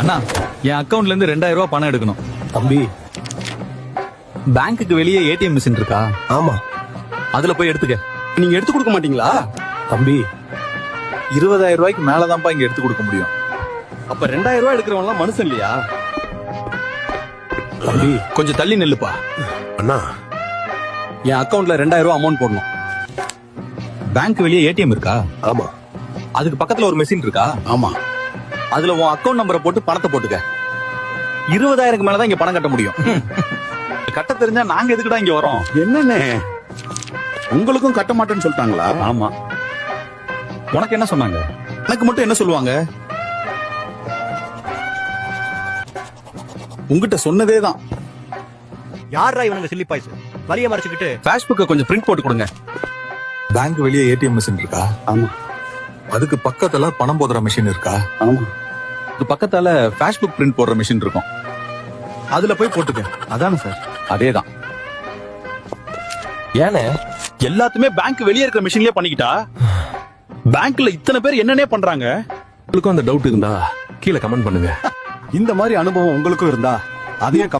அண்ணா, என் அக்கவுண்ட்ல இருந்து 2000 ரூபாய் பணம் எடுக்கணும். தம்பி, பேங்க்குக்கு வெளியே ஏடிஎம் மிஷின் இருக்கா? ஆமா. அதுல போய் எடுத்துக்க. நீங்க எடுத்து கொடுக்க மாட்டீங்களா? தம்பி, 20000 ரூபாய்க்கு மேலதான்ப்பா இங்க எடுத்து கொடுக்க முடியும். அப்ப 2000 ரூபாய் எடுக்கிறவங்க மனுஷன் இல்லையா? தம்பி, கொஞ்சம் தள்ளி நில்லுப்பா. அண்ணா, என் அக்கவுண்ட்ல 2000 ரூபாய் அமௌண்ட் போடணும். பேங்க் வெளியே ஏடிஎம் இருக்கா? ஆமா. அதுக்கு பக்கத்துல ஒரு மெஷின் இருக்கா? ஆமா. அதுல உன் அக்கவுண்ட் நம்பரை போட்டு பணத்தை போட்டுக்க. 20000க்கு மேலதான் இங்க பணம் கட்ட முடியும். கட்ட தெரிஞ்சா நாங்க எதுக்குடா இங்க வரோம்? என்னண்ணே, உங்களுக்கும் கட்ட மாட்டேன்னு சொல்லிட்டாங்களா? ஆமா. உனக்கு என்ன சொன்னாங்க? எனக்கு மட்டும் என்ன சொல்லுவாங்க? உங்ககிட்ட சொன்னதே தான். யாரா இவனுங்க சில்லி பாய்ஸ் வலிய மறைச்சுக்கிட்டு? பேஸ்புக்க கொஞ்சம் பிரிண்ட் போட்டு கொடுங்க. பேங்க் வெளியே ஏடிஎம் மிஷின் இருக்கா? ஆமா. அதுக்கு பக்கத்துல பணம் போடுற மிஷின் இருக்கா? ஆமா. இது பக்கத்தால பேஸ்புக் பிரிண்ட் போடுற மிஷின் இருக்கும். அதுல போய் போட்டுக்க. அதானே சார்? அதேதான். ஏனே எல்லாத்துமே பேங்க் வெளியே இருக்கிற மிஷின்லயே பண்ணிக்கிட்டா பேங்க்ல இத்தனை பேர் என்னன்னே பண்றாங்க. உங்களுக்கும் அந்த டவுட் இருந்தா கீழே கமெண்ட் பண்ணுங்க. இந்த மாதிரி அனுபவம் உங்களுக்கும் இருந்தா அதையும்